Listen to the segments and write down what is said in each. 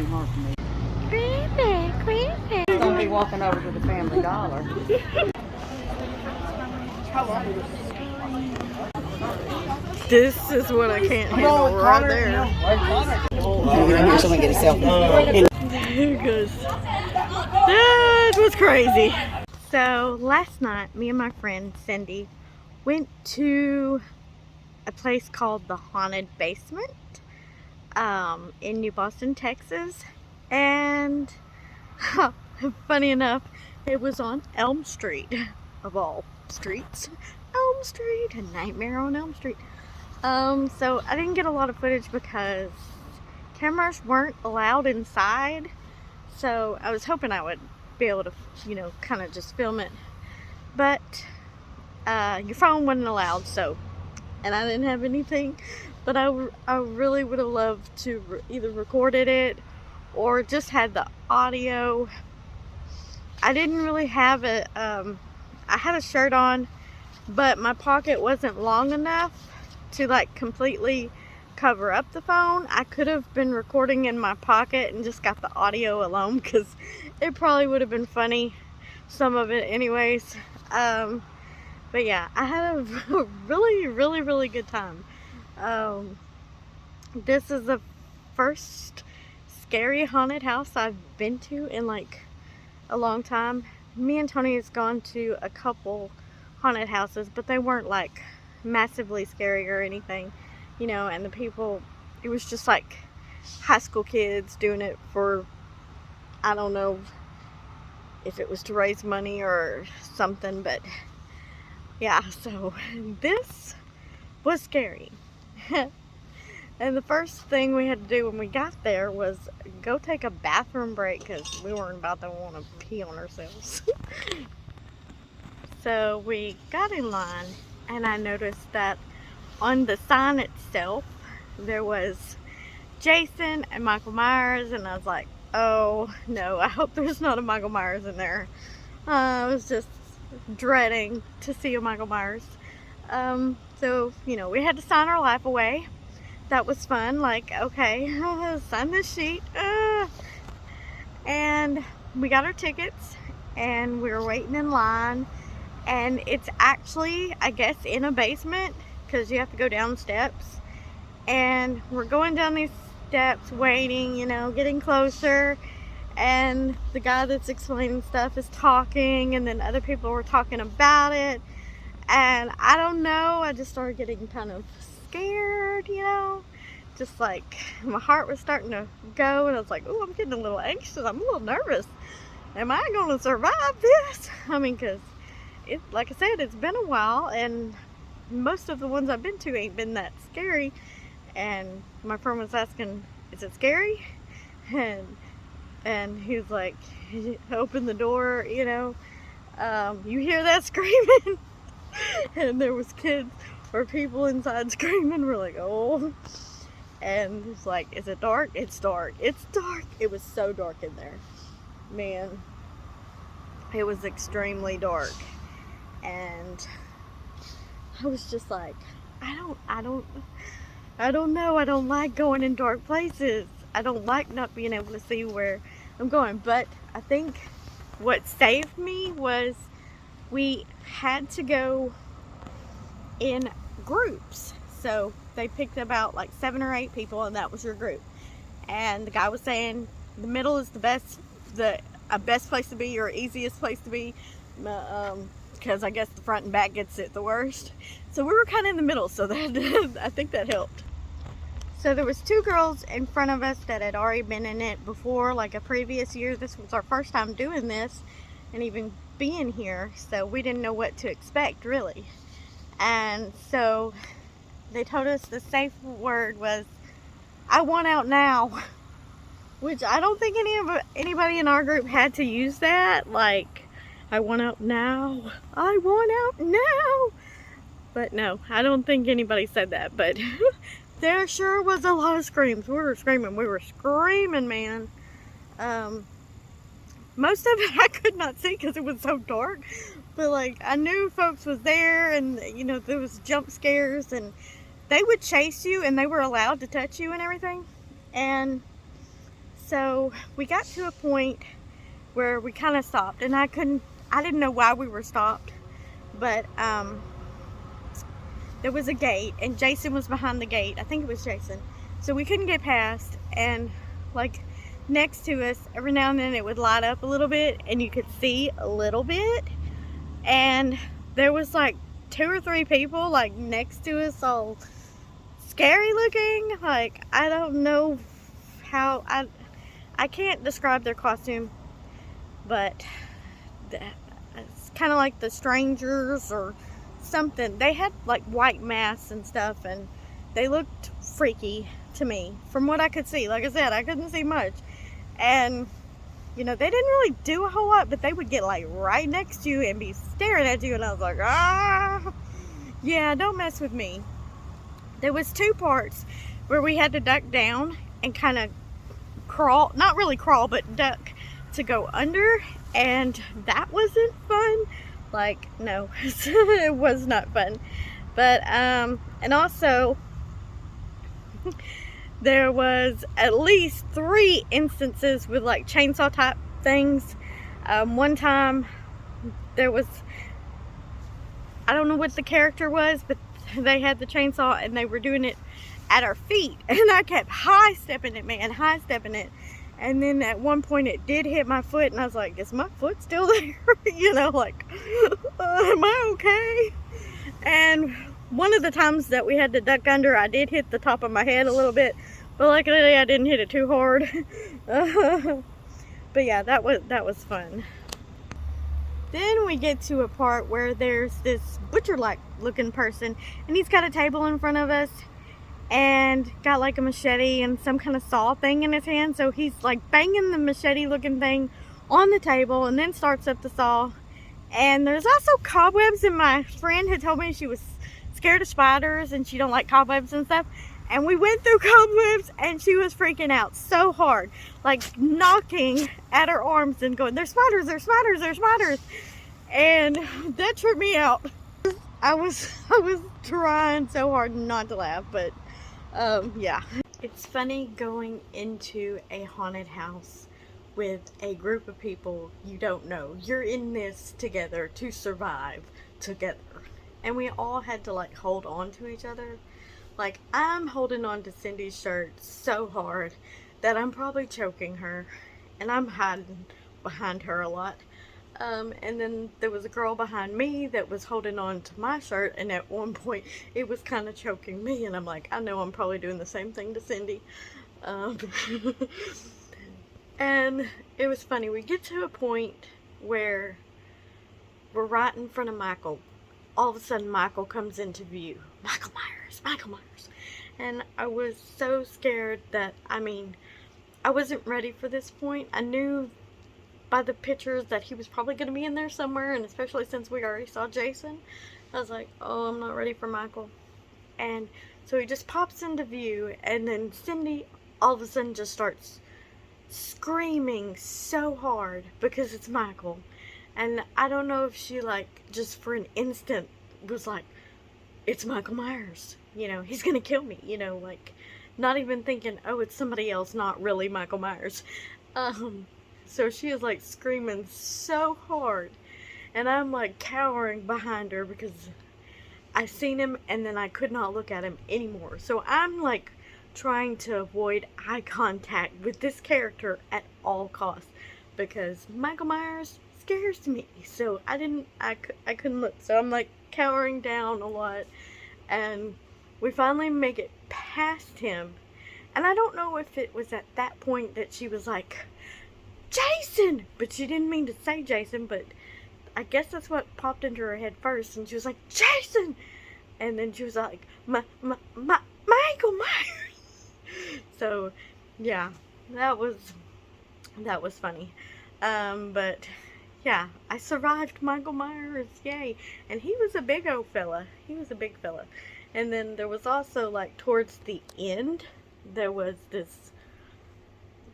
be hard for me. Creepy, creepy. It's gonna be walking over to the Family Dollar. This is what I can't handle right there. I'm gonna hear someone get a selfie. Because that was crazy. So last night, me and my friend Cindy went to a place called the Haunted Basement in New Boston, Texas, and funny enough, it was on Elm Street, of all streets. Elm Street, a nightmare on Elm Street. So I didn't get a lot of footage because cameras weren't allowed inside, so I was hoping I would be able to, you know, kind of just film it, but your phone wasn't allowed, so, and I didn't have anything, but I really would have loved to either recorded it or just had the audio. I didn't really have it. I had a shirt on, but my pocket wasn't long enough to like completely cover up the phone. I could have been recording in my pocket and just got the audio alone, because it probably would have been funny, some of it anyways. But yeah, I had a really good time. This is the first scary haunted house I've been to in like a long time. Me and Tony has gone to a couple haunted houses, but they weren't like massively scary or anything, you know, and the people, it was just like high school kids doing it for, I don't know if it was to raise money or something, but yeah, so this was scary. And the first thing we had to do when we got there was go take a bathroom break, because we weren't about to want to pee on ourselves. So we got in line, and I noticed that on the sign itself there was Jason and Michael Myers, and I was like, oh no, I hope there's not a Michael Myers in there. I was just dreading to see a Michael Myers. So, you know, we had to sign our life away. That was fun. Like, okay, sign this sheet. And we got our tickets, and we were waiting in line. And it's actually, I guess, in a basement, because you have to go down steps. And we're going down these steps, waiting, you know, getting closer. And the guy that's explaining stuff is talking, and then other people were talking about it. And I don't know, I just started getting kind of scared, you know, just like my heart was starting to go, and I was like, oh, I'm getting a little anxious, I'm a little nervous. Am I going to survive this? I mean, because it, like I said, it's been a while, and most of the ones I've been to ain't been that scary. And my friend was asking, is it scary? And he was like, open the door, you know, you hear that screaming? And there was kids or people inside screaming. We're like, oh. And it's like, is it dark? It's dark. It's dark. It was so dark in there, man. It was extremely dark, and I was just like, I don't know. I don't like going in dark places. I don't like not being able to see where I'm going. But I think what saved me was we had to go in groups. So they picked about like 7 or 8 people, and that was your group. And the guy was saying the middle is the best place to be, or easiest place to be, because I guess the front and back gets it the worst. So we were kind of in the middle, so that I think that helped. So there was 2 girls in front of us that had already been in it before, like a previous year. This was our first time doing this and even being here, so we didn't know what to expect really. And so they told us the safe word was, I want out now, which I don't think anybody in our group had to use that, like, I want out now, I want out now. But no, I don't think anybody said that, but there sure was a lot of screams. We were screaming, man. Most of it I could not see because it was so dark, but like I knew folks was there, and you know, there was jump scares, and they would chase you, and they were allowed to touch you and everything. And So we got to a point where we kind of stopped, and I didn't know why we were stopped, but there was a gate, and Jason was behind the gate. I think it was Jason. So we couldn't get past, and like next to us, every now and then it would light up a little bit, and you could see a little bit, and there was like 2 or 3 people like next to us, all scary looking. Like, I don't know how, I can't describe their costume, but it's kind of like the strangers or something. They had like white masks and stuff, and they looked freaky to me from what I could see. Like I said, I couldn't see much, and you know, they didn't really do a whole lot, but they would get like right next to you and be staring at you, and I was like, ah, yeah, don't mess with me. There was 2 parts where we had to duck down and kind of crawl, not really crawl, but duck to go under, and that wasn't fun. Like, no, it was not fun. But and also there was at least 3 instances with like chainsaw type things. One time there was, I don't know what the character was, but they had the chainsaw and they were doing it at our feet, and I kept high stepping it, man, high stepping it. And then at one point it did hit my foot, and I was like, is my foot still there? You know, like, am I okay? And one of the times that we had to duck under, I did hit the top of my head a little bit, but luckily I didn't hit it too hard. But yeah, that was fun. Then we get to a part where there's this butcher-like looking person, and he's got a table in front of us and got like a machete and some kind of saw thing in his hand. So he's like banging the machete looking thing on the table and then starts up the saw. And there's also cobwebs, and my friend had told me she was scared of spiders and she don't like cobwebs and stuff. And we went through cobwebs, and she was freaking out so hard, like knocking at her arms and going, there's spiders, there's spiders, there's spiders. And that tripped me out. I was trying so hard not to laugh, but yeah. It's funny going into a haunted house with a group of people you don't know. You're in this together to survive together. And we all had to like hold on to each other. Like, I'm holding on to Cindy's shirt so hard that I'm probably choking her, and I'm hiding behind her a lot. And then there was a girl behind me that was holding on to my shirt, and at one point it was kind of choking me, and I'm like, I know I'm probably doing the same thing to Cindy. And it was funny. We get to a point where we're right in front of Michael. All of a sudden Michael comes into view. Michael Myers, Michael Myers. And I was so scared that, I mean, I wasn't ready for this point. I knew by the pictures that he was probably going to be in there somewhere, and especially since we already saw Jason, I was like, oh, I'm not ready for Michael. And so he just pops into view, and then Cindy all of a sudden just starts screaming so hard because it's Michael. And I don't know if she, like, just for an instant was like, it's Michael Myers, you know, he's gonna kill me, you know, like, not even thinking, oh, it's somebody else, not really Michael Myers. So she is like screaming so hard, and I'm like cowering behind her because I seen him and then I could not look at him anymore. So I'm like trying to avoid eye contact with this character at all costs because Michael Myers scares me. So I couldn't look. So I'm like cowering down a lot, and we finally make it past him. And I don't know if it was at that point that she was like, Jason! But she didn't mean to say Jason, but I guess that's what popped into her head first. And she was like, Jason! And then she was like, Michael Myers! So, yeah, that was funny. But, yeah, I survived Michael Myers, yay. And he was a big old fella. He was a big fella. And then there was also, like, towards the end, there was this,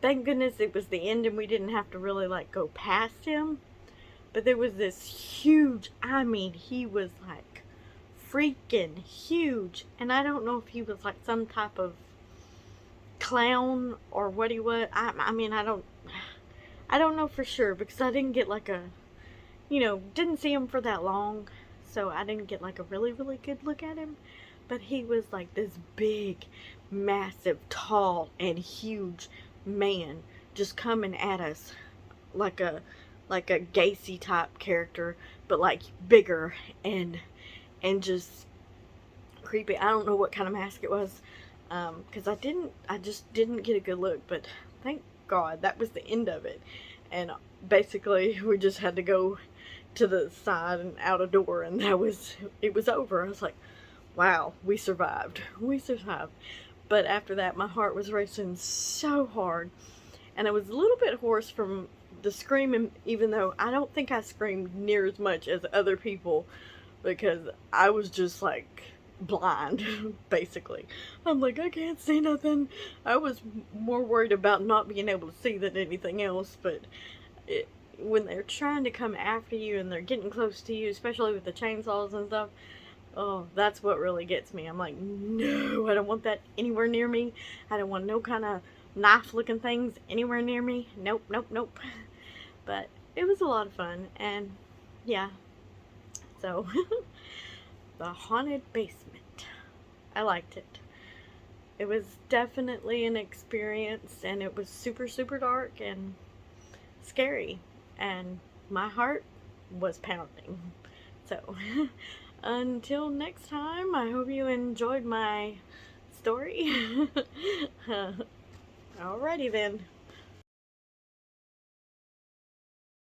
thank goodness it was the end and we didn't have to really, like, go past him. But there was this huge, I mean, he was, like, freaking huge. And I don't know if he was, like, some type of clown or what he was. I mean, I don't know for sure because I didn't get like a, didn't see him for that long, so I didn't get like a really, really good look at him. But he was like this big, massive, tall, and huge man just coming at us like a Gacy type character, but like bigger and just creepy. I don't know what kind of mask it was, because I just didn't get a good look, but thank God that was the end of it. And basically we just had to go to the side and out a door, and it was over. I was like, wow, we survived. But after that, my heart was racing so hard, and I was a little bit hoarse from the screaming, even though I don't think I screamed near as much as other people, because I was just like blind, basically. I'm like, I can't see nothing. I was more worried about not being able to see than anything else. But when they're trying to come after you and they're getting close to you, especially with the chainsaws and stuff, oh, that's what really gets me. I'm like, no, I don't want that anywhere near me. I don't want no kind of knife looking things anywhere near me. Nope, nope, nope. But it was a lot of fun, and yeah, so the haunted basement, I liked it. It was definitely an experience, and it was super, super dark and scary, and my heart was pounding. So until next time, I hope you enjoyed my story. Alrighty then.